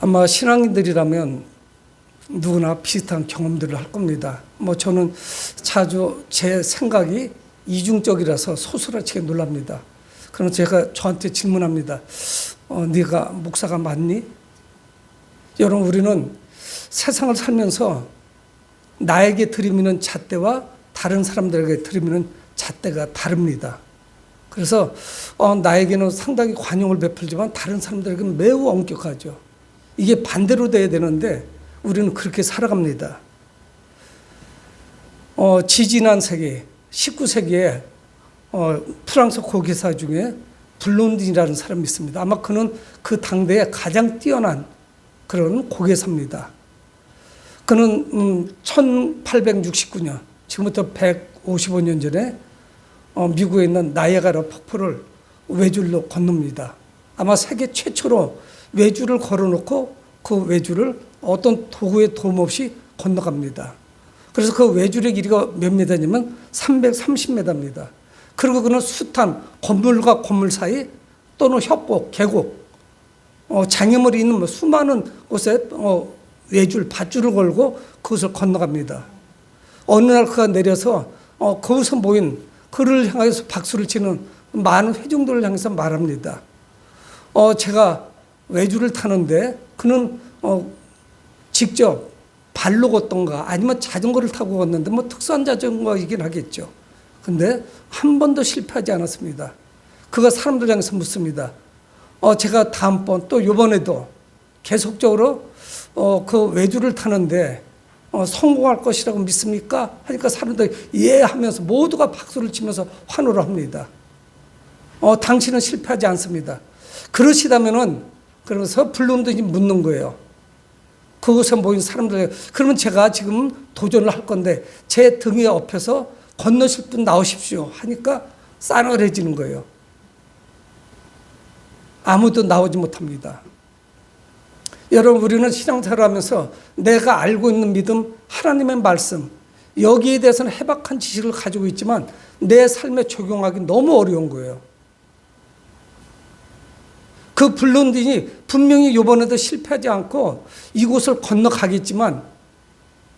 아마 신앙인들이라면 누구나 비슷한 경험들을 할 겁니다. 저는 자주 제 생각이 이중적이라서 소스라치게 놀랍니다. 그럼 제가 저한테 질문합니다. 네가 목사가 맞니? 여러분, 우리는 세상을 살면서 나에게 들이미는 잣대와 다른 사람들에게 들이미는 잣대가 다릅니다. 그래서 나에게는 상당히 관용을 베풀지만 다른 사람들에게는 매우 엄격하죠. 이게 반대로 돼야 되는데 우리는 그렇게 살아갑니다. 지지난 세기 19세기에 프랑스 고개사 중에 블론딘이라는 사람이 있습니다. 아마 그는 그 당대에 가장 뛰어난 그런 고개사입니다. 그는 1869년, 지금부터 155년 전에 미국에 있는 나이아가라 폭포를 외줄로 건넙니다. 아마 세계 최초로 외줄을 걸어놓고 그 외줄을 어떤 도구의 도움 없이 건너갑니다. 그래서 그 외줄의 길이가 몇 미터냐면 330m입니다. 그리고 그는 숱한 건물과 건물 사이 또는 협곡, 계곡, 장애물이 있는 수많은 곳에 외줄, 밧줄을 걸고 그것을 건너갑니다. 어느 날 그가 내려서 거기서 모인 그를 향해서 박수를 치는 많은 회중들을 향해서 말합니다. 제가 외줄을 타는데 그는 직접 발로 걷던가 아니면 자전거를 타고 걷는데 특수한 자전거이긴 하겠죠. 근데 한 번도 실패하지 않았습니다. 그가 사람들 향해서 묻습니다. 제가 다음번 또 이번에도 계속적으로 그 외줄을 타는데 성공할 것이라고 믿습니까? 하니까 사람들이 예 하면서 모두가 박수를 치면서 환호를 합니다. 당신은 실패하지 않습니다. 그러시다면은 그러면서 블론딘이 묻는 거예요. 그곳에 모인 사람들, 그러면 제가 지금 도전을 할 건데 제 등에 업혀서 건너실 분 나오십시오 하니까 싸늘해지는 거예요. 아무도 나오지 못합니다. 여러분, 우리는 신앙생활을 하면서 내가 알고 있는 믿음, 하나님의 말씀, 여기에 대해서는 해박한 지식을 가지고 있지만 내 삶에 적용하기 너무 어려운 거예요. 그 블론딘이 분명히 이번에도 실패하지 않고 이곳을 건너가겠지만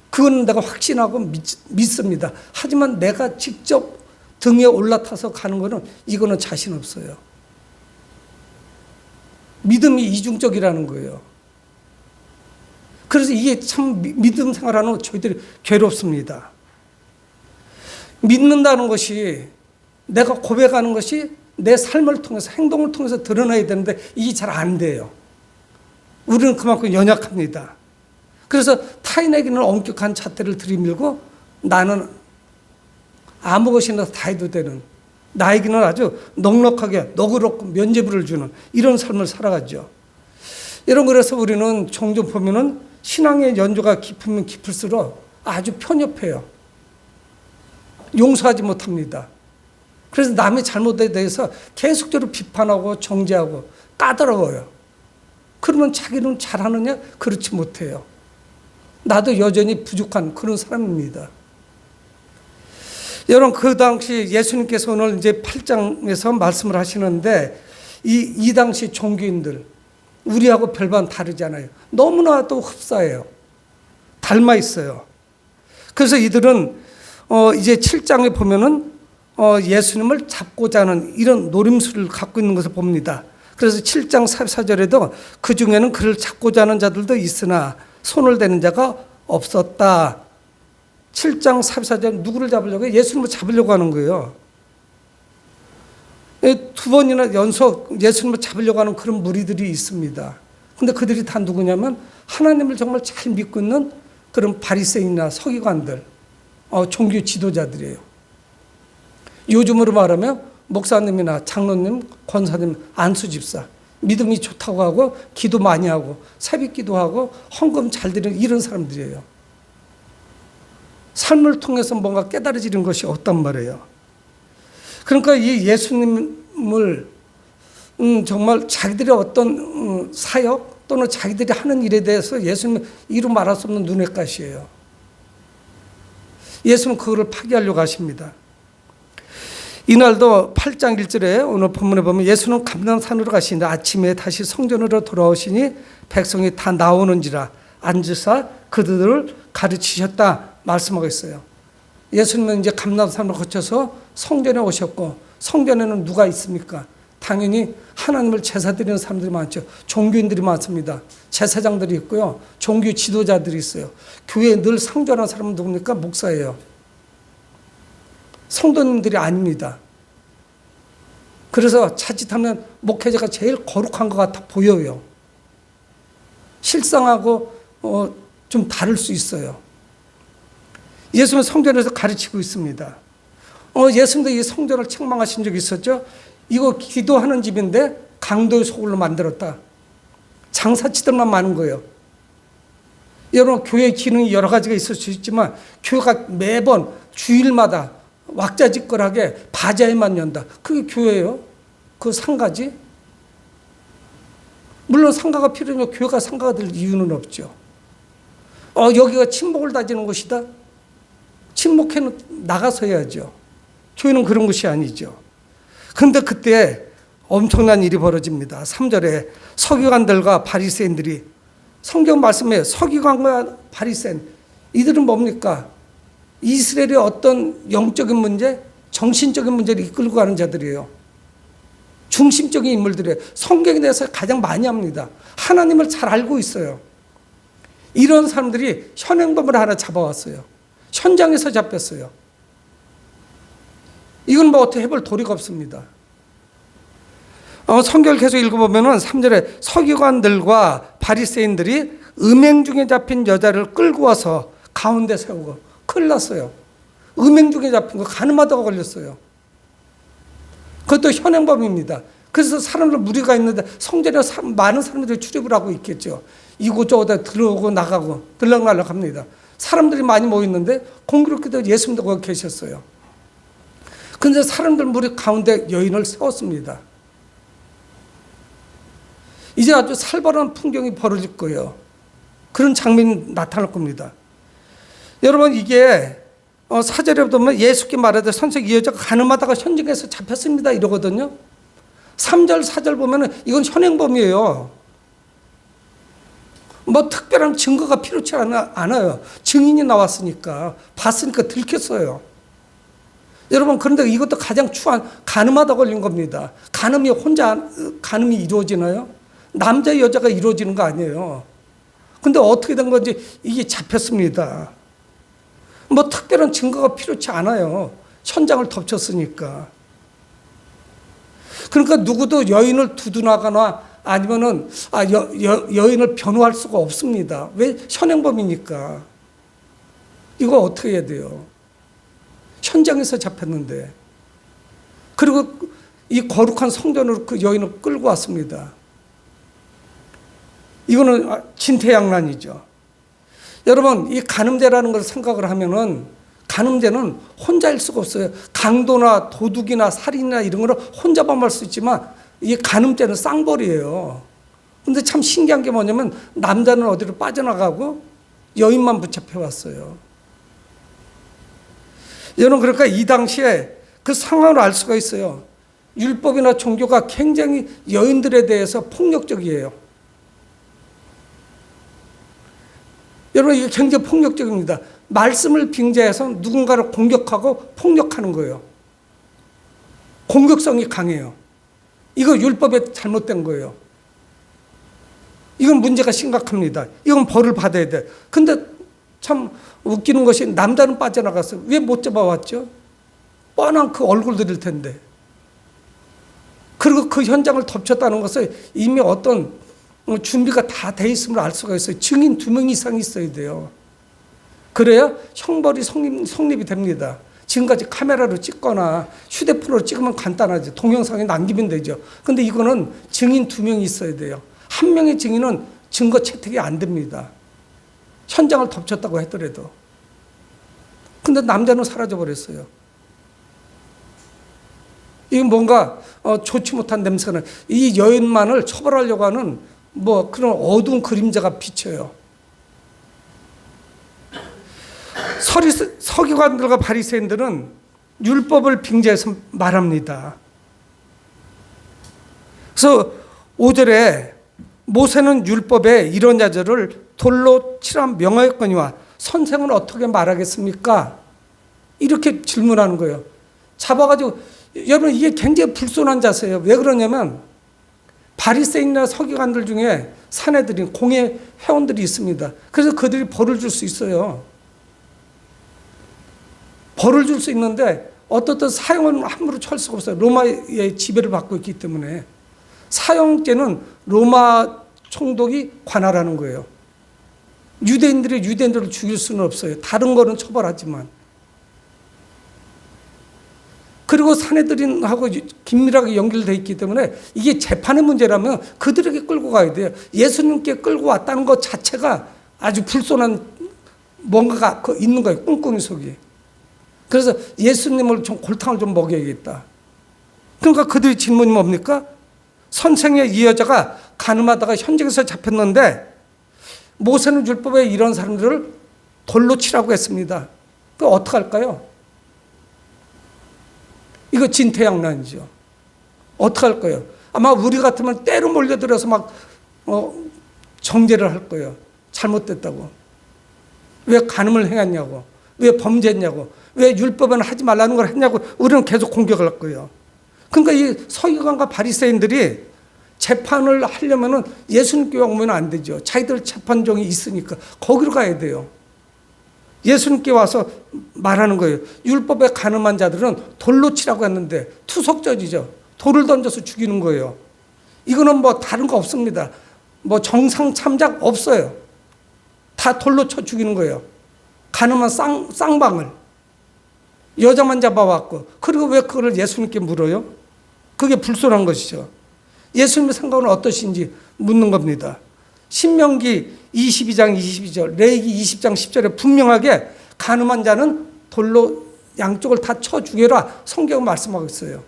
그건 내가 확신하고 믿습니다. 하지만 내가 직접 등에 올라타서 가는 거는 이거는 자신 없어요. 믿음이 이중적이라는 거예요. 그래서 이게 참 믿음 생활하는 저희들이 괴롭습니다. 믿는다는 것이, 내가 고백하는 것이 내 삶을 통해서, 행동을 통해서 드러나야 되는데 이게 잘 안 돼요. 우리는 그만큼 연약합니다. 그래서 타인에게는 엄격한 잣대를 들이밀고 나는 아무 것이나 다 해도 되는, 나에게는 아주 넉넉하게 너그럽고 면죄부를 주는 이런 삶을 살아가죠. 그래서 우리는 종종 보면은 신앙의 연조가 깊으면 깊을수록 아주 편협해요. 용서하지 못합니다. 그래서 남의 잘못에 대해서 계속적으로 비판하고 정죄하고 까다로워요. 그러면 자기는 잘하느냐? 그렇지 못해요. 나도 여전히 부족한 그런 사람입니다. 여러분, 그 당시 예수님께서 오늘 이제 8장에서 말씀을 하시는데 이 당시 종교인들, 우리하고 별반 다르잖아요. 너무나도 흡사해요. 닮아 있어요. 그래서 이들은 이제 7장에 보면은 예수님을 잡고자 하는 이런 노림수를 갖고 있는 것을 봅니다. 그래서 7장 4절에도 그 중에는 그를 잡고자 하는 자들도 있으나 손을 대는 자가 없었다. 7장 4절 누구를 잡으려고 해요? 예수님을 잡으려고 하는 거예요. 두 번이나 연속 예수님을 잡으려고 하는 그런 무리들이 있습니다. 근데 그들이 다 누구냐면 하나님을 정말 잘 믿고 있는 그런 바리새인이나 서기관들, 종교 지도자들이에요. 요즘으로 말하면 목사님이나 장로님, 권사님, 안수집사, 믿음이 좋다고 하고 기도 많이 하고 새벽 기도하고 헌금 잘 드리는 이런 사람들이에요. 삶을 통해서 뭔가 깨달아지는 것이 없단 말이에요. 그러니까 이 예수님을 정말 자기들의 어떤 사역 또는 자기들이 하는 일에 대해서 예수님은 이루 말할 수 없는 눈의 가시예요. 예수는 그거를 파괴하려고 하십니다. 이날도 8장 1절에 오늘 본문에 보면 예수는 감람산으로 가시니 아침에 다시 성전으로 돌아오시니 백성이 다 나오는지라 앉으사 그들을 가르치셨다 말씀하고 있어요. 예수님은 이제 감람산을 거쳐서 성전에 오셨고, 성전에는 누가 있습니까? 당연히 하나님을 제사 드리는 사람들이 많죠. 종교인들이 많습니다. 제사장들이 있고요. 종교 지도자들이 있어요. 교회에 늘 상주하는 사람은 누굽니까? 목사예요. 성도님들이 아닙니다. 그래서 자칫하면 목회자가 제일 거룩한 것 같아 보여요. 실상하고 좀 다를 수 있어요. 예수는 성전에서 가르치고 있습니다. 예수님도 이 성전을 책망하신 적이 있었죠. 이거 기도하는 집인데 강도의 소굴로 만들었다. 장사치들만 많은 거예요. 여러분, 교회 기능이 여러 가지가 있을 수 있지만 교회가 매번 주일마다 왁자지껄하게 바자회만 연다. 그게 교회예요? 그 상가지? 물론 상가가 필요하면 교회가 상가가 될 이유는 없죠. 여기가 친목을 다지는 곳이다? 친목해 나가서 해야죠. 교회는 그런 것이 아니죠. 그런데 그때 엄청난 일이 벌어집니다. 3절에 서기관들과 바리새인들이, 성경 말씀에 서기관과 바리새인, 이들은 뭡니까? 이스라엘의 어떤 영적인 문제, 정신적인 문제를 이끌고 가는 자들이에요. 중심적인 인물들이에요. 성경에 대해서 가장 많이 합니다. 하나님을 잘 알고 있어요. 이런 사람들이 현행범을 하나 잡아왔어요. 현장에서 잡혔어요. 이건 뭐 어떻게 해볼 도리가 없습니다. 성경을 계속 읽어보면 3절에 서기관들과 바리새인들이 음행 중에 잡힌 여자를 끌고 와서 가운데 세우고, 큰일 났어요. 음행 중에 잡힌 거 가늠하다가 걸렸어요. 그것도 현행범입니다. 그래서 사람들 무리가 있는데 성전에 많은 사람들이 출입을 하고 있겠죠. 이곳저곳에 들어오고 나가고 들락날락 합니다. 사람들이 많이 모였는데 공교롭게도 예수님도 거기 계셨어요. 그런데 사람들 무리 가운데 여인을 세웠습니다. 이제 아주 살벌한 풍경이 벌어질 거예요. 그런 장면이 나타날 겁니다. 여러분, 이게 4절에 보면 예수께 말하되 선생님, 이 여자가 가늠하다가 현장에서 잡혔습니다 이러거든요. 3절 4절 보면 이건 현행범이에요. 뭐 특별한 증거가 필요치 않아요. 증인이 나왔으니까, 봤으니까 들켰어요. 여러분, 그런데 이것도 가장 추한, 가늠하다 걸린 겁니다. 가늠이 혼자 가늠이 이루어지나요? 남자 여자가 이루어지는 거 아니에요. 근데 어떻게 된 건지 이게 잡혔습니다. 뭐 특별한 증거가 필요치 않아요. 현장을 덮쳤으니까. 그러니까 누구도 여인을 두둔하거나 아니면은 여인을 변호할 수가 없습니다. 왜? 현행범이니까. 이거 어떻게 해야 돼요? 현장에서 잡혔는데. 그리고 이 거룩한 성전으로 그 여인을 끌고 왔습니다. 이거는 진퇴양난이죠. 여러분, 이 간음죄라는 걸 생각을 하면은, 간음죄는 혼자일 수가 없어요. 강도나 도둑이나 살인이나 이런 거는 혼자 범할 수 있지만 이 간음죄는 쌍벌이에요. 근데 참 신기한 게 뭐냐면 남자는 어디로 빠져나가고 여인만 붙잡혀 왔어요. 여러분, 그러니까 이 당시에 그 상황을 알 수가 있어요. 율법이나 종교가 굉장히 여인들에 대해서 폭력적이에요. 여러분, 이게 굉장히 폭력적입니다. 말씀을 빙자해서 누군가를 공격하고 폭력하는 거예요. 공격성이 강해요. 이거 율법에 잘못된 거예요. 이건 문제가 심각합니다. 이건 벌을 받아야 돼. 근데 참 웃기는 것이 남자는 빠져나갔어요. 왜 못 잡아왔죠? 뻔한 그 얼굴들일 텐데. 그리고 그 현장을 덮쳤다는 것은 이미 어떤 준비가 다 돼 있음을 알 수가 있어요. 증인 2명 이상이 있어야 돼요. 그래야 형벌이 성립이 됩니다. 지금까지 카메라로 찍거나 휴대폰으로 찍으면 간단하죠. 동영상에 남기면 되죠. 근데 이거는 증인 2명이 있어야 돼요. 한 명의 증인은 증거 채택이 안 됩니다. 현장을 덮쳤다고 했더라도. 근데 남자는 사라져버렸어요. 이게 뭔가 좋지 못한 냄새가 나요. 이 여인만을 처벌하려고 하는 뭐 그런 어두운 그림자가 비쳐요. 서기관들과 바리새인들은 율법을 빙자해서 말합니다. 그래서 5절에 모세는 율법에 이런 자들을 돌로 치라 명하였거니와 선생은 어떻게 말하겠습니까? 이렇게 질문하는 거예요. 잡아가지고, 여러분 이게 굉장히 불손한 자세예요. 왜 그러냐면 바리새인이나 서기관들 중에 사내들인 공회 회원들이 있습니다. 그래서 그들이 벌을 줄 수 있어요. 벌을 줄 수 있는데 어떻든 사형은 함부로 처할 수가 없어요. 로마의 지배를 받고 있기 때문에. 사형죄는 로마 총독이 관할하는 거예요. 유대인들이 유대인들을 죽일 수는 없어요. 다른 거는 처벌하지만. 그리고 사내들인하고 긴밀하게 연결되어 있기 때문에 이게 재판의 문제라면 그들에게 끌고 가야 돼요. 예수님께 끌고 왔다는 것 자체가 아주 불손한 뭔가가 있는 거예요. 꿍꿍이 속에. 그래서 예수님을 좀 골탕을 좀 먹여야겠다. 그러니까 그들의 질문이 뭡니까? 선생의 이 여자가 간음하다가 현직에서 잡혔는데 모세는 율법에 이런 사람들을 돌로 치라고 했습니다. 그 어떻게 할까요? 이거 진퇴양난이죠. 어떻게 할 거예요? 아마 우리 같으면 때로 몰려들어서 막 정죄를 할 거예요. 잘못됐다고. 왜 간음을 행했냐고. 왜 범죄했냐고. 왜 율법은 하지 말라는 걸 했냐고. 우리는 계속 공격을 할 거예요. 그러니까 이 서기관과 바리새인들이 재판을 하려면은 예수님께 오면 안 되죠. 자기들 재판정이 있으니까 거기로 가야 돼요. 예수님께 와서 말하는 거예요. 율법에 간음한 자들은 돌로 치라고 했는데 투석전이죠. 돌을 던져서 죽이는 거예요. 이거는 뭐 다른 거 없습니다. 뭐 정상 참작 없어요. 다 돌로 쳐 죽이는 거예요. 간음한 쌍방을 여자만 잡아왔고, 그리고 왜 그걸 예수님께 물어요? 그게 불손한 것이죠. 예수님의 생각은 어떠신지 묻는 겁니다. 신명기 22장 22절, 레위기 20장 10절에 분명하게 간음한 자는 돌로 양쪽을 다 쳐 죽여라 성경은 말씀하고 있어요.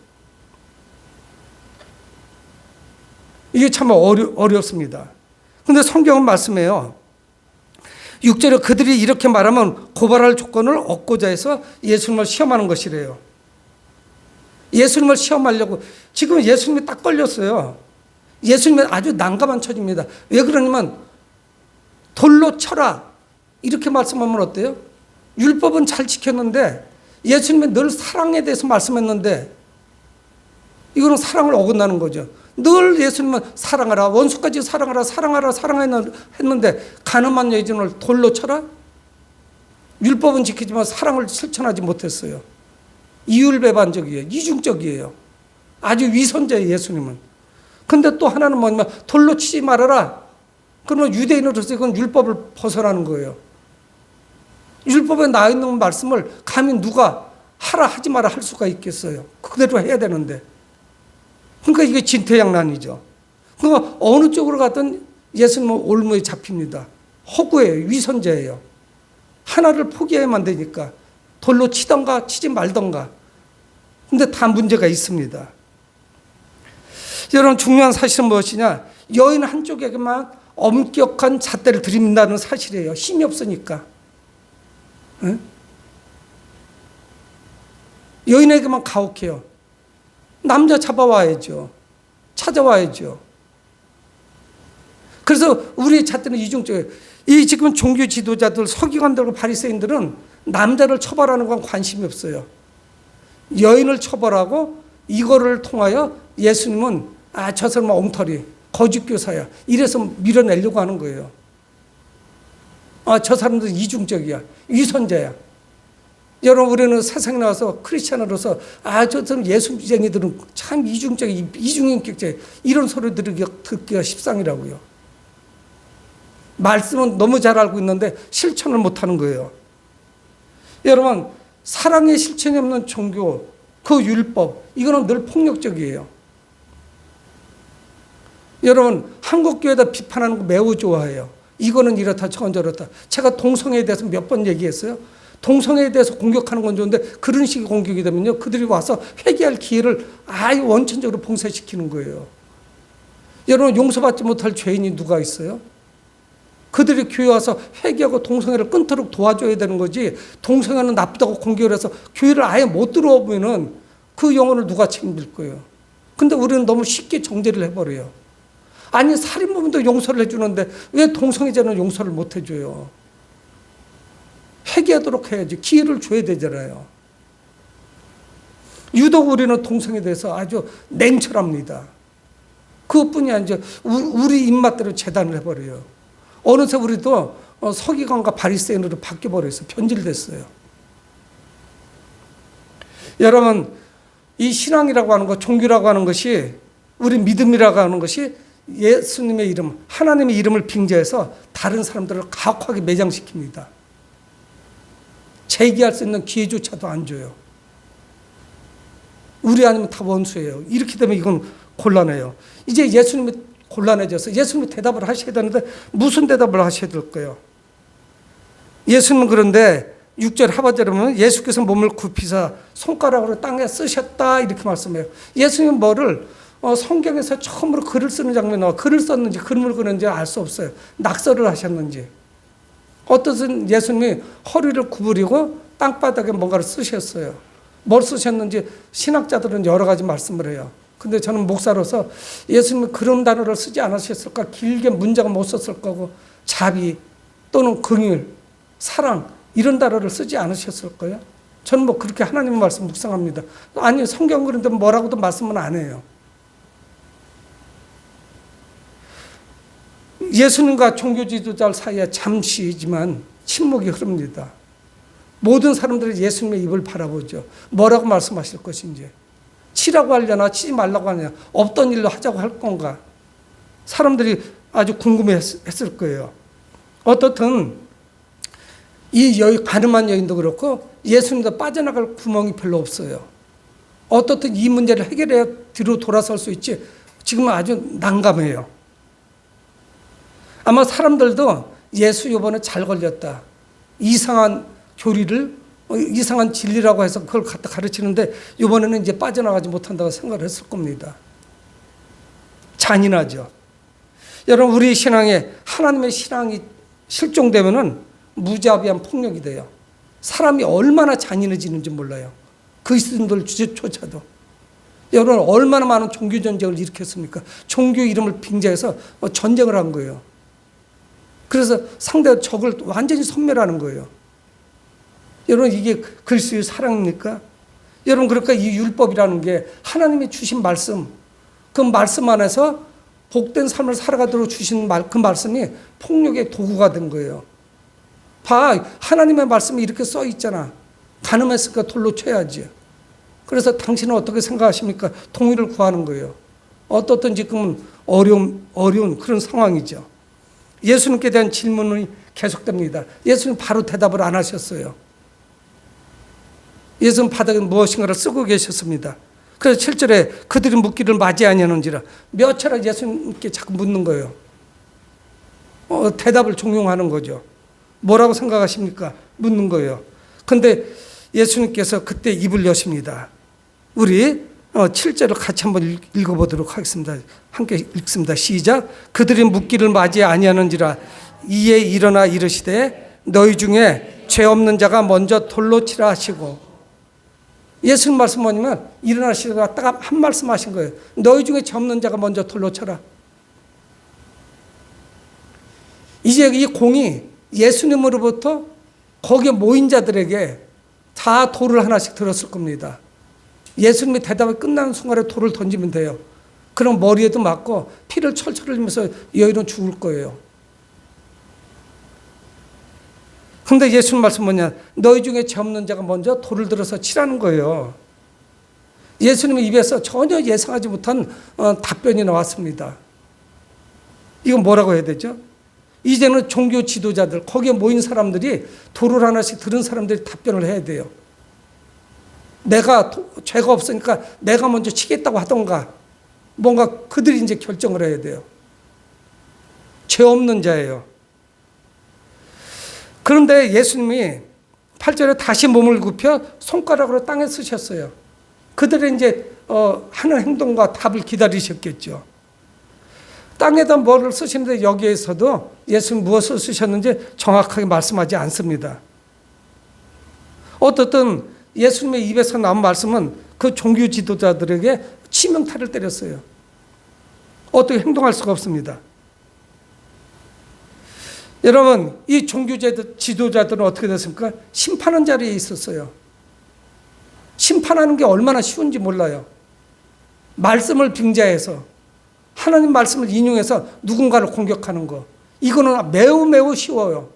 이게 참 어렵습니다. 그런데 성경은 말씀해요. 6절에 그들이 이렇게 말하면 고발할 조건을 얻고자 해서 예수님을 시험하는 것이래요. 예수님을 시험하려고. 지금 예수님이 딱 걸렸어요. 예수님은 아주 난감한 처지입니다. 왜 그러냐면 돌로 쳐라 이렇게 말씀하면 어때요? 율법은 잘 지켰는데 예수님은 늘 사랑에 대해서 말씀했는데 이거는 사랑을 어긋나는 거죠. 늘 예수님은 사랑하라, 원수까지 사랑하라, 사랑하라, 사랑하라 했는데 간음한 여인을 돌로 쳐라? 율법은 지키지만 사랑을 실천하지 못했어요. 이율배반적이에요. 이중적이에요. 아주 위선자예요, 예수님은. 근데 또 하나는 뭐냐면 돌로 치지 말아라. 그러면 유대인으로서 이건 율법을 벗어나는 거예요. 율법에 나와 있는 말씀을 감히 누가 하라 하지 마라 할 수가 있겠어요. 그대로 해야 되는데. 그러니까 이게 진퇴양난이죠. 그러니까 어느 쪽으로 가든 예수님은 올무에 잡힙니다. 허구예요. 위선자예요. 하나를 포기해야만 되니까 돌로 치던가 치지 말던가. 근데 다 문제가 있습니다. 여러분 중요한 사실은 무엇이냐? 여인 한쪽에게만 엄격한 잣대를 들이민다는 사실이에요. 힘이 없으니까. 응? 여인에게만 가혹해요. 남자 잡아와야죠. 찾아와야죠. 그래서 우리의 잣대는 이중적이에요. 이 지금 종교 지도자들, 서기관들과 바리새인들은 남자를 처벌하는 건 관심이 없어요. 여인을 처벌하고 이거를 통하여 예수님은 저 사람은 엉터리, 거짓교사야. 이래서 밀어내려고 하는 거예요. 저 사람들은 이중적이야. 위선자야. 여러분 우리는 세상에 나와서 크리스찬으로서 저 사람 예수쟁이들은 참 이중적이, 이중인격자 이런 소리 듣기가 십상이라고요. 말씀은 너무 잘 알고 있는데 실천을 못하는 거예요. 여러분 사랑의 실천이 없는 종교, 그 율법 이거는 늘 폭력적이에요. 여러분 한국 교회다 비판하는 거 매우 좋아해요. 이거는 이렇다 저건 저렇다. 제가 동성애에 대해서 몇 번 얘기했어요. 동성애에 대해서 공격하는 건 좋은데 그런 식의 공격이 되면요 그들이 와서 회개할 기회를 아예 원천적으로 봉쇄시키는 거예요. 여러분 용서받지 못할 죄인이 누가 있어요? 그들이 교회 와서 회개하고 동성애를 끊도록 도와줘야 되는 거지, 동성애는 나쁘다고 공격을 해서 교회를 아예 못 들어오면은 그 영혼을 누가 책임질 거예요. 근데 우리는 너무 쉽게 정죄를 해버려요. 아니, 살인범도 용서를 해주는데 왜 동성애자는 용서를 못 해줘요? 회개하도록 해야지. 기회를 줘야 되잖아요. 유독 우리는 동성애에 대해서 아주 냉철합니다. 그것뿐이 아니죠. 우리 입맛대로 재단을 해버려요. 어느새 우리도 서기관과 바리새인으로 바뀌어버렸어요. 변질됐어요. 여러분, 이 신앙이라고 하는 것, 종교라고 하는 것이, 우리 믿음이라고 하는 것이 예수님의 이름, 하나님의 이름을 빙자해서 다른 사람들을 가혹하게 매장시킵니다. 제기할 수 있는 기회조차도 안 줘요. 우리 아니면 다 원수예요. 이렇게 되면 이건 곤란해요. 이제 예수님이 곤란해져서 예수님이 대답을 하셔야 되는데 무슨 대답을 하셔야 될까요? 예수님은 그런데 6절 하반절에 보면 예수께서 몸을 굽히사 손가락으로 땅에 쓰셨다 이렇게 말씀해요. 예수님은 뭐를 성경에서 처음으로 글을 쓰는 장면이 나와. 글을 썼는지 그림을 그렸는지 알 수 없어요. 낙서를 하셨는지. 어떠한 예수님이 허리를 구부리고 땅바닥에 뭔가를 쓰셨어요. 뭘 쓰셨는지 신학자들은 여러 가지 말씀을 해요. 근데 저는 목사로서 예수님이 그런 단어를 쓰지 않으셨을까? 길게 문장을 못 썼을 거고, 자비 또는 긍휼, 사랑 이런 단어를 쓰지 않으셨을 거예요. 저는 뭐 그렇게 하나님의 말씀 묵상합니다. 아니, 성경 그런데 뭐라고도 말씀은 안 해요. 예수님과 종교 지도자 사이에 잠시지만 침묵이 흐릅니다. 모든 사람들이 예수님의 입을 바라보죠. 뭐라고 말씀하실 것인지. 치라고 하려나 치지 말라고 하냐, 없던 일로 하자고 할 건가. 사람들이 아주 궁금했을 거예요. 어떻든 이 가늠한 여인도 그렇고 예수님도 빠져나갈 구멍이 별로 없어요. 어떻든 이 문제를 해결해 뒤로 돌아설 수 있지 지금은 아주 난감해요. 아마 사람들도 예수 이번에 잘 걸렸다. 이상한 교리를 이상한 진리라고 해서 그걸 갖다 가르치는데 이번에는 이제 빠져나가지 못한다고 생각을 했을 겁니다. 잔인하죠. 여러분, 우리 신앙에 하나님의 신앙이 실종되면은 무자비한 폭력이 돼요. 사람이 얼마나 잔인해지는지 몰라요. 그리스도인들조차도. 여러분, 얼마나 많은 종교 전쟁을 일으켰습니까? 종교 이름을 빙자해서 전쟁을 한 거예요. 그래서 상대 적을 완전히 섬멸하는 거예요. 여러분, 이게 그리스도의 사랑입니까? 여러분, 그러니까 이 율법이라는 게 하나님이 주신 말씀, 그 말씀 안에서 복된 삶을 살아가도록 주신 그 말씀이 폭력의 도구가 된 거예요. 봐, 하나님의 말씀이 이렇게 써 있잖아. 가늠했으니까 돌로 쳐야지. 그래서 당신은 어떻게 생각하십니까? 통일을 구하는 거예요. 어떻든 지금은 어려운 그런 상황이죠. 예수님께 대한 질문이 계속됩니다. 예수님 바로 대답을 안 하셨어요. 예수는 바닥에 무엇인가를 쓰고 계셨습니다. 그래서 7절에 그들이 묻기를 맞이하냐는지라 몇 차례 예수님께 자꾸 묻는 거예요. 대답을 종용하는 거죠. 뭐라고 생각하십니까? 묻는 거예요. 근데 예수님께서 그때 입을 여십니다. 우리 7절을 같이 한번 읽어보도록 하겠습니다. 함께 읽습니다. 시작. 그들이 묻기를 맞이 아니하는지라 이에 일어나 이르시되 너희 중에 죄 없는 자가 먼저 돌로 치라 하시고. 예수님 말씀 뭐냐면 일어나시다가 딱 한 말씀 하신 거예요. 너희 중에 죄 없는 자가 먼저 돌로 쳐라. 이제 이 공이 예수님으로부터 거기에 모인 자들에게 다 돌을 하나씩 들었을 겁니다. 예수님이 대답이 끝나는 순간에 돌을 던지면 돼요. 그럼 머리에도 맞고 피를 철철 흘리면서 여인은 죽을 거예요. 근데 예수님 말씀 뭐냐? 너희 중에 죄 없는 자가 먼저 돌을 들어서 치라는 거예요. 예수님의 입에서 전혀 예상하지 못한 답변이 나왔습니다. 이건 뭐라고 해야 되죠? 이제는 종교 지도자들, 거기에 모인 사람들이 돌을 하나씩 들은 사람들이 답변을 해야 돼요. 내가 죄가 없으니까 내가 먼저 치겠다고 하던가 뭔가 그들이 이제 결정을 해야 돼요. 죄 없는 자예요. 그런데 예수님이 8절에 다시 몸을 굽혀 손가락으로 땅에 쓰셨어요. 그들의 이제 하는 행동과 답을 기다리셨겠죠. 땅에다 뭐를 쓰시는데 여기에서도 예수님 무엇을 쓰셨는지 정확하게 말씀하지 않습니다. 어떻든 예수님의 입에서 나온 말씀은 그 종교 지도자들에게 치명타를 때렸어요. 어떻게 행동할 수가 없습니다. 여러분, 이 종교 지도자들은 어떻게 됐습니까? 심판하는 자리에 있었어요. 심판하는 게 얼마나 쉬운지 몰라요. 말씀을 빙자해서 하나님 말씀을 인용해서 누군가를 공격하는 거, 이거는 매우 매우 쉬워요.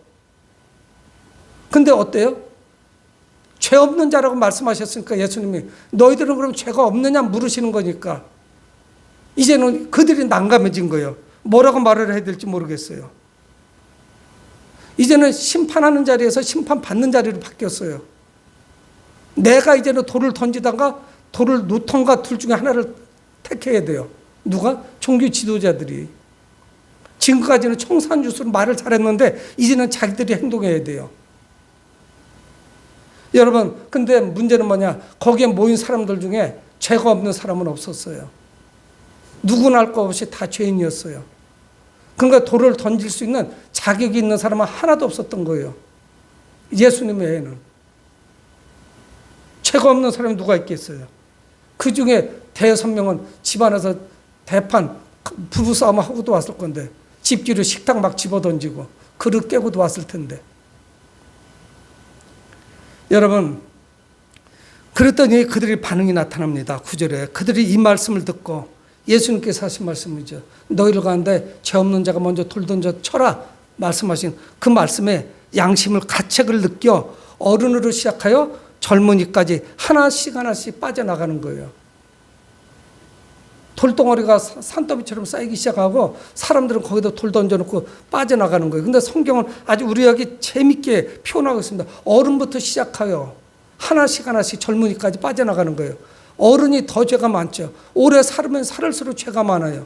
근데 어때요? 죄 없는 자라고 말씀하셨으니까 예수님이 너희들은 그럼 죄가 없느냐 물으시는 거니까 이제는 그들이 난감해진 거예요. 뭐라고 말을 해야 될지 모르겠어요. 이제는 심판하는 자리에서 심판받는 자리로 바뀌었어요. 내가 이제는 돌을 던지다가 돌을 놓던가 둘 중에 하나를 택해야 돼요. 누가? 종교 지도자들이. 지금까지는 청산유수로 말을 잘했는데 이제는 자기들이 행동해야 돼요. 여러분, 근데 문제는 뭐냐? 거기에 모인 사람들 중에 죄가 없는 사람은 없었어요. 누구나 할 것 없이 다 죄인이었어요. 그러니까 돌을 던질 수 있는 자격이 있는 사람은 하나도 없었던 거예요. 예수님 외에는. 죄가 없는 사람이 누가 있겠어요? 그 중에 대여섯 명은 집안에서 대판, 부부싸움 하고도 왔을 건데, 집기로 식탁 막 집어던지고, 그릇 깨고도 왔을 텐데. 여러분, 그랬더니 그들의 반응이 나타납니다. 9절에. 그들이 이 말씀을 듣고, 예수님께서 하신 말씀이죠. 너희를 가는데 죄 없는 자가 먼저 돌 던져 쳐라 말씀하신 그 말씀에 양심을 가책을 느껴 어른으로 시작하여 젊은이까지 하나씩 하나씩 빠져나가는 거예요. 돌덩어리가 산더미처럼 쌓이기 시작하고 사람들은 거기다 돌 던져놓고 빠져나가는 거예요. 근데 성경은 아주 우리에게 재밌게 표현하고 있습니다. 어른부터 시작하여 하나씩 하나씩 젊은이까지 빠져나가는 거예요. 어른이 더 죄가 많죠. 오래 살면 살을수록 죄가 많아요.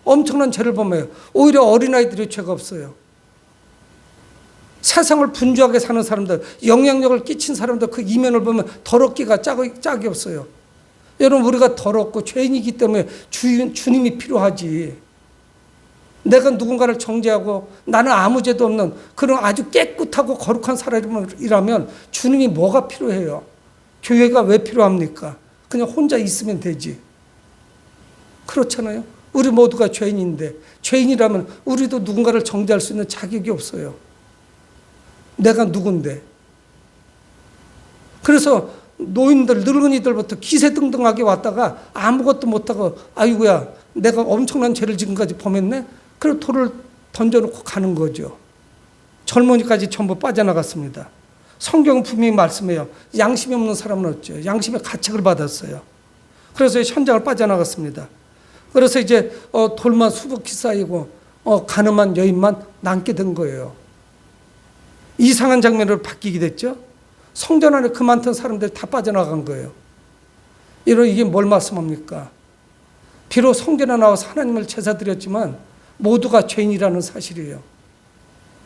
엄청난 죄를 범해요. 오히려 어린아이들이 죄가 없어요. 세상을 분주하게 사는 사람들, 영향력을 끼친 사람들 그 이면을 보면 더럽기가 짝이 없어요. 여러분, 우리가 더럽고 죄인이기 때문에 주님이 필요하지. 내가 누군가를 정죄하고 나는 아무 죄도 없는 그런 아주 깨끗하고 거룩한 사람이라면 주님이 뭐가 필요해요? 교회가 왜 필요합니까? 그냥 혼자 있으면 되지. 그렇잖아요. 우리 모두가 죄인인데 죄인이라면 우리도 누군가를 정죄할 수 있는 자격이 없어요. 내가 누군데. 그래서 노인들, 늙은이들부터 기세등등하게 왔다가 아무것도 못하고 아이고야 내가 엄청난 죄를 지금까지 범했네. 그리고 돌을 던져놓고 가는 거죠. 젊은이까지 전부 빠져나갔습니다. 성경은 분명히 말씀해요. 양심이 없는 사람은 없죠. 양심의 가책을 받았어요. 그래서 현장을 빠져나갔습니다. 그래서 이제 돌만 수북히 쌓이고 가늠한 여인만 남게 된 거예요. 이상한 장면으로 바뀌게 됐죠. 성전 안에 그 많던 사람들이 다 빠져나간 거예요. 이게 뭘 말씀합니까? 비록 성전에 나와서 하나님을 제사 드렸지만 모두가 죄인이라는 사실이에요.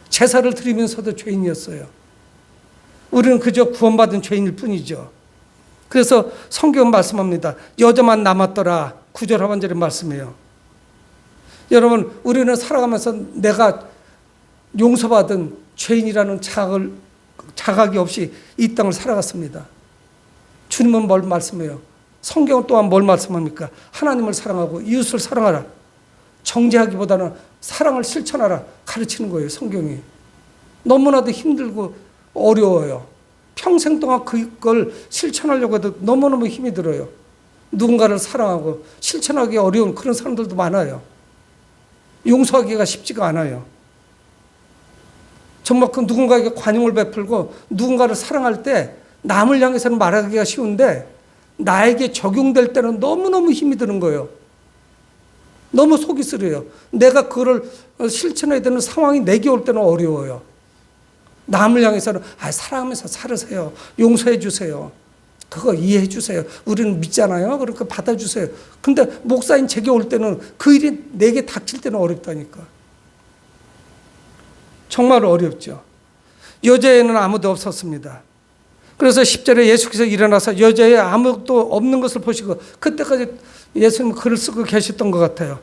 제사를 드리면서도 죄인이었어요. 우리는 그저 구원받은 죄인일 뿐이죠. 그래서 성경은 말씀합니다. 여자만 남았더라. 9절 하반절에 말씀해요. 여러분, 우리는 살아가면서 내가 용서받은 죄인이라는 자각이 없이 이 땅을 살아갔습니다. 주님은 뭘 말씀해요? 성경은 또한 뭘 말씀합니까? 하나님을 사랑하고 이웃을 사랑하라. 정죄하기보다는 사랑을 실천하라. 가르치는 거예요, 성경이. 너무나도 힘들고 어려워요. 평생 동안 그걸 실천하려고 해도 너무너무 힘이 들어요. 누군가를 사랑하고 실천하기 어려운 그런 사람들도 많아요. 용서하기가 쉽지가 않아요. 정말 그 누군가에게 관용을 베풀고 누군가를 사랑할 때 남을 향해서는 말하기가 쉬운데 나에게 적용될 때는 너무너무 힘이 드는 거예요. 너무 속이 쓰려요. 내가 그거를 실천해야 되는 상황이 내게 올 때는 어려워요. 남을 향해서는 사랑하면서 살으세요. 용서해 주세요. 그거 이해해 주세요. 우리는 믿잖아요. 그러니까 받아주세요. 근데 목사인 제게 올 때는 그 일이 내게 닥칠 때는 어렵다니까. 정말 어렵죠. 여자애는 아무도 없었습니다. 그래서 10절에 예수께서 일어나서 여자애 아무것도 없는 것을 보시고 그때까지 예수님은 글을 쓰고 계셨던 것 같아요.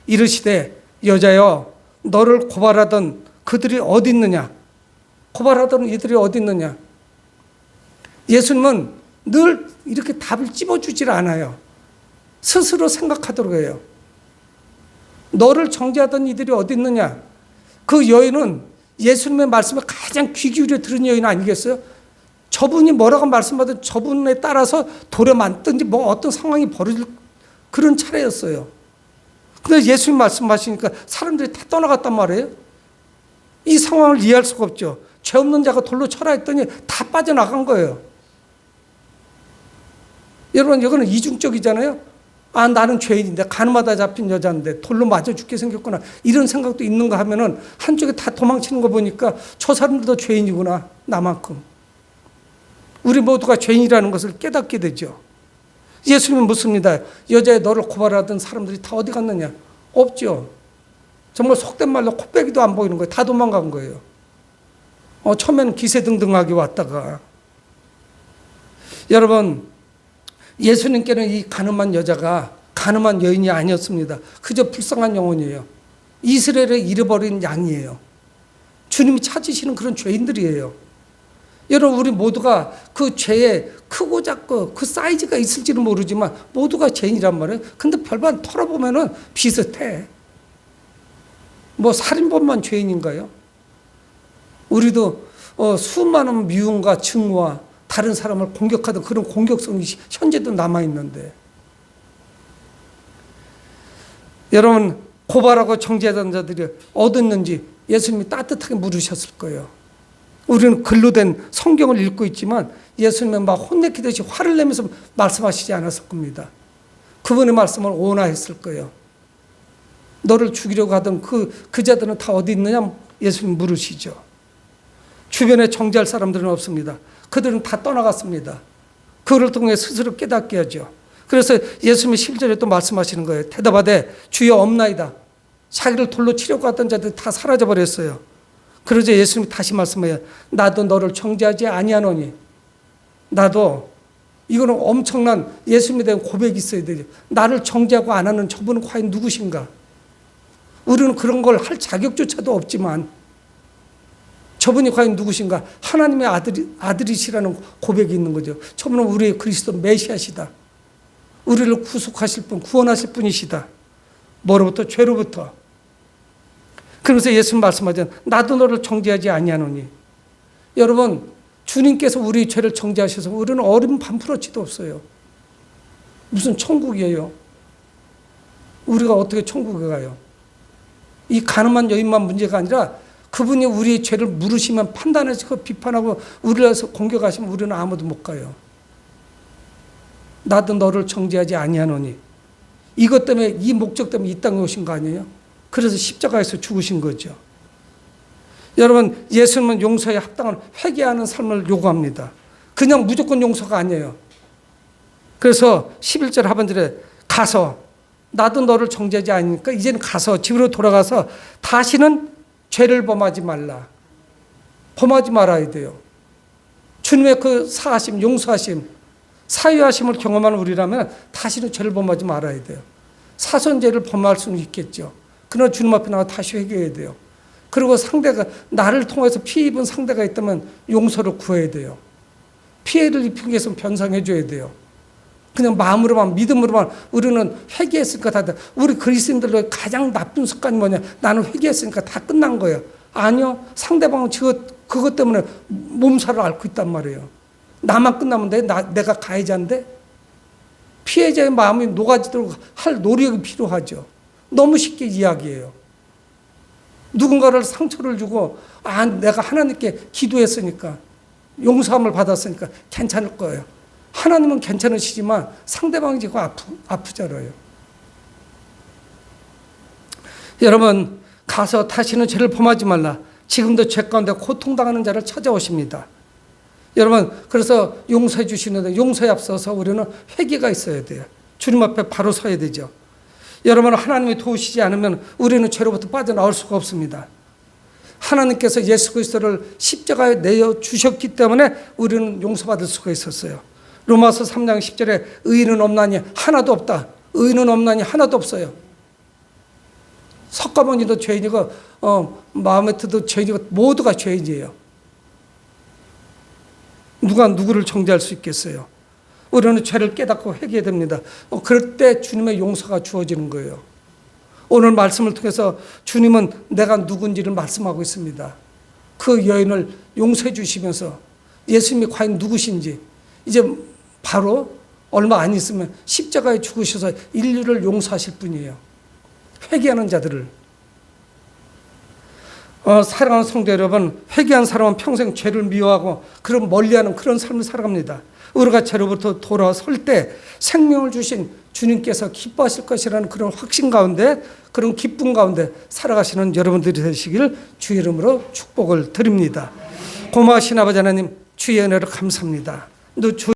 이르시되 여자여 너를 고발하던 그들이 어디 있느냐? 고발하던 이들이 어디 있느냐? 예수님은 늘 이렇게 답을 찝어주질 않아요. 스스로 생각하도록 해요. 너를 정죄하던 이들이 어디 있느냐? 그 여인은 예수님의 말씀에 가장 귀 기울여 들은 여인 아니겠어요? 저분이 뭐라고 말씀하든 저분에 따라서 돌에 맞든지 뭐 어떤 상황이 벌어질 그런 차례였어요. 근데 예수님 말씀하시니까 사람들이 다 떠나갔단 말이에요. 이 상황을 이해할 수가 없죠. 죄 없는 자가 돌로 쳐라 했더니 다 빠져나간 거예요. 여러분, 이거는 이중적이잖아요. 아, 나는 죄인인데, 가늠하다 잡힌 여자인데 돌로 맞아 죽게 생겼구나, 이런 생각도 있는가 하면은 한쪽에 다 도망치는 거 보니까 저 사람들도 죄인이구나, 나만큼. 우리 모두가 죄인이라는 것을 깨닫게 되죠. 예수님은 묻습니다. 여자의 너를 고발하던 사람들이 다 어디 갔느냐? 없죠. 정말 속된 말로 코빼기도 안 보이는 거예요. 다 도망간 거예요. 처음에는 기세등등하게 왔다가. 여러분, 예수님께는 이 가늠한 여자가 가늠한 여인이 아니었습니다. 그저 불쌍한 영혼이에요. 이스라엘을 잃어버린 양이에요. 주님이 찾으시는 그런 죄인들이에요. 여러분, 우리 모두가 그 죄에 크고 작고 그 사이즈가 있을지는 모르지만 모두가 죄인이란 말이에요. 근데 별반 털어보면은 비슷해. 뭐 살인범만 죄인인가요? 우리도 수많은 미움과 증오와 다른 사람을 공격하던 그런 공격성이 현재도 남아있는데, 여러분, 고발하고 정죄하던 자들이 어딨는지 예수님이 따뜻하게 물으셨을 거예요. 우리는 글로 된 성경을 읽고 있지만 예수님은 막 혼내키듯이 화를 내면서 말씀하시지 않았을 겁니다. 그분의 말씀을 온화했을 거예요. 너를 죽이려고 하던 그 자들은 다 어디 있느냐? 예수님 물으시죠. 주변에 정죄할 사람들은 없습니다. 그들은 다 떠나갔습니다. 그를 통해 스스로 깨닫게 하죠. 그래서 예수님이 11절에 또 말씀하시는 거예요. 대답하되 주여 없나이다. 자기를 돌로 치려고 하던 자들이 다 사라져버렸어요. 그러자 예수님이 다시 말씀해요. 나도 너를 정죄하지 아니하노니. 나도, 이거는 엄청난 예수님에 대한 고백이 있어야 되죠. 나를 정죄하고 안 하는 저분은 과연 누구신가? 우리는 그런 걸 할 자격조차도 없지만 저분이 과연 누구신가? 하나님의 아들이시라는 고백이 있는 거죠. 저분은 우리의 그리스도 메시아시다. 우리를 구속하실 분, 구원하실 분이시다. 뭐로부터? 죄로부터. 그러면서 예수님 말씀하잖아요. 나도 너를 정죄하지 아니하노니. 여러분, 주님께서 우리 죄를 정죄하셔서 우리는 어린 반프러치도 없어요. 무슨 천국이에요? 우리가 어떻게 천국에 가요? 이 가늠한 여인만 문제가 아니라 그분이 우리의 죄를 물으시면 판단해서 비판하고 우리를 공격하시면 우리는 아무도 못 가요. 나도 너를 정죄하지 아니하노니. 이것 때문에, 이 목적 때문에 이 땅에 오신 거 아니에요? 그래서 십자가에서 죽으신 거죠. 여러분, 예수님은 용서에 합당한 회개하는 삶을 요구합니다. 그냥 무조건 용서가 아니에요. 그래서 11절 하반절에 가서, 나도 너를 정죄하지 않으니까 이제는 가서 집으로 돌아가서 다시는 죄를 범하지 말라. 범하지 말아야 돼요. 주님의 그 사하심, 용서하심, 사유하심을 경험하는 우리라면 다시는 죄를 범하지 말아야 돼요. 사선죄를 범할 수는 있겠죠. 그러나 주님 앞에 나와 다시 회개해야 돼요. 그리고 상대가, 나를 통해서 피해 입은 상대가 있다면 용서를 구해야 돼요. 피해를 입힌 게 있으면 변상해 줘야 돼요. 그냥 마음으로만, 믿음으로만 우리는 회개했으니까 다 돼. 우리 그리스도인들의 가장 나쁜 습관이 뭐냐? 나는 회개했으니까 다 끝난 거예요. 아니요. 상대방은 그것 때문에 몸살을 앓고 있단 말이에요. 나만 끝나면 돼? 내가 가해자인데? 피해자의 마음이 녹아지도록 할 노력이 필요하죠. 너무 쉽게 이야기해요. 누군가를 상처를 주고, 내가 하나님께 기도했으니까, 용서함을 받았으니까 괜찮을 거예요. 하나님은 괜찮으시지만 상대방이 지금 아프잖아요. 여러분, 가서 다시는 죄를 범하지 말라. 지금도 죄 가운데 고통당하는 자를 찾아오십니다. 여러분, 그래서 용서해 주시는데 용서에 앞서서 우리는 회개가 있어야 돼요. 주님 앞에 바로 서야 되죠. 여러분, 하나님이 도우시지 않으면 우리는 죄로부터 빠져나올 수가 없습니다. 하나님께서 예수 그리스도를 십자가에 내어 주셨기 때문에 우리는 용서받을 수가 있었어요. 로마서 3장 10절에 의인은 없나니 하나도 없다. 의인은 없나니 하나도 없어요. 석가모니도 죄인이고 마호메트도 죄인이고 모두가 죄인이에요. 누가 누구를 정죄할 수 있겠어요? 우리는 죄를 깨닫고 회개해야 됩니다. 그럴 때 주님의 용서가 주어지는 거예요. 오늘 말씀을 통해서 주님은 내가 누군지를 말씀하고 있습니다. 그 여인을 용서해 주시면서 예수님이 과연 누구신지 이제 바로 얼마 안 있으면 십자가에 죽으셔서 인류를 용서하실 분이에요. 회개하는 자들을. 사랑하는 성도 여러분, 회개한 사람은 평생 죄를 미워하고 그런 멀리하는 그런 삶을 살아갑니다. 우리가 죄로부터 돌아설 때 생명을 주신 주님께서 기뻐하실 것이라는 그런 확신 가운데, 그런 기쁨 가운데 살아가시는 여러분들이 되시길 주의 이름으로 축복을 드립니다. 고마우신 아버지 하나님, 주의 은혜로 감사합니다.